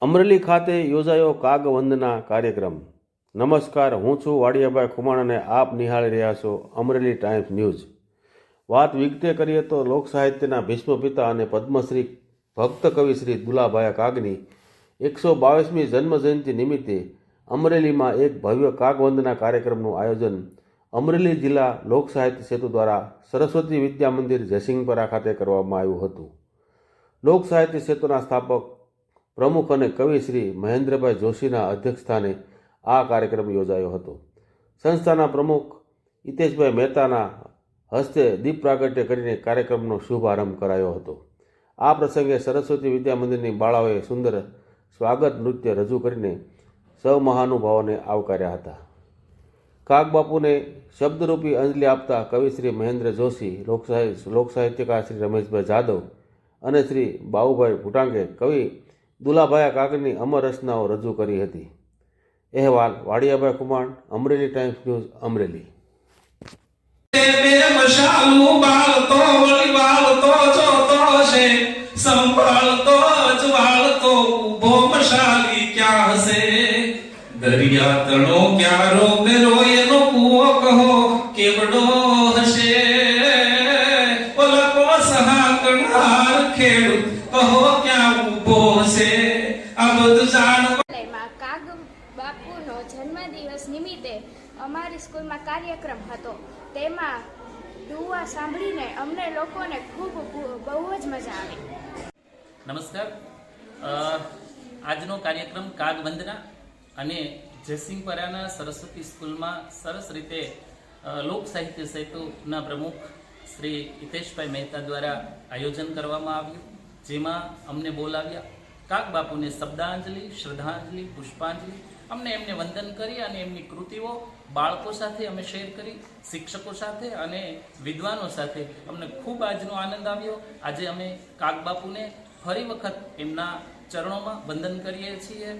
અમરેલી ખાતે યોજાયો કાગવંદના કાર્યક્રમ। નમસ્કાર, હું છું વાડિયાભાઈ ખુમાણ અને આપ નિહાળી રહ્યા છો અમરેલી ટાઈમ્સ ન્યૂઝ। વાત વિગતે કરીએ તો લોક સાહિત્યના ભીષ્મ પિતા અને પદ્મશ્રી ભક્ત કવિ શ્રી દુલાભાઈ કાગની 122મી જન્મજયંતિ નિમિત્તે અમરેલીમાં એક ભવ્ય કાગવંદના કાર્યક્રમનું આયોજન અમરેલી જિલ્લા લોક સાહિત્ય સેતુ દ્વારા સરસ્વતી વિદ્યા મંદિર જયસિંહપરા ખાતે કરવામાં આવ્યું હતું। લોક સાહિત્ય સેતુના સ્થાપક પ્રમુખ અને કવિ શ્રી મહેન્દ્રભાઈ જોશીના અધ્યક્ષસ્થાને આ કાર્યક્રમ યોજાયો હતો। સંસ્થાના પ્રમુખ હિતેશભાઈ મહેતાના હસ્તે દીપ પ્રાગટ્ય કરીને કાર્યક્રમનો શુભારંભ કરાયો હતો। આ પ્રસંગે સરસ્વતી વિદ્યા મંદિરની બાળાઓએ સુંદર સ્વાગત નૃત્ય રજૂ કરીને સૌ મહાનુભાવોને આવકાર્યા હતા। કાગબાપુને શબ્દરૂપી અંજલિ આપતા કવિ શ્રી મહેન્દ્ર જોશી, લોક સાહિત્યકાર શ્રી રમેશભાઈ જાદવ અને શ્રી બાબુભાઈ ભુટાંગે કવિ દુલાભાઈ કાગની અમર રચનાઓ રજૂ કરી હતી। અહેવાલ વાડિયાભાઈ ખુમાણ, અમરેલી ટાઈમ્સ ન્યૂઝ, અમરેલી। દરિયા તણો ક્યારો મેરો એનો કૂવો કહો કેવડો હશે, ઓલા કો સહા કણાર ખેડૂત કહો ક્યાં ઊભો હશે। આ બધું જાણવા કાગ બાપુનો જન્મદિવસ નિમિત્તે અમારી સ્કૂલમાં કાર્યક્રમ હતો। તેમાં દુઆ સાંભળીને અમને લોકોને બહુ જ મજા આવી। નમસ્કાર, આજનો કાર્યક્રમ કાગવંદના અને જયસિંહપરાના સરસ્વતી સ્કૂલમાં સરસ રીતે લોક સાહિત્ય સેતુના પ્રમુખ શ્રી હિતેશભાઈ મહેતા દ્વારા આયોજન કરવામાં આવ્યું, જેમાં અમને બોલાવ્યા। કાગ બાપુને શબ્દાંજલિ, શ્રદ્ધાંજલિ, પુષ્પાંજલિ અમને એમને વંદન કરી અને એમની કૃતિઓ બાળકો સાથે અમે શેર કરી, શિક્ષકો સાથે અને વિદ્વાનો સાથે અમને ખૂબ આજનો આનંદ આવ્યો। આજે અમે કાગ બાપુને ફરી વખત એમના ચરણોમાં વંદન કરીએ છીએ।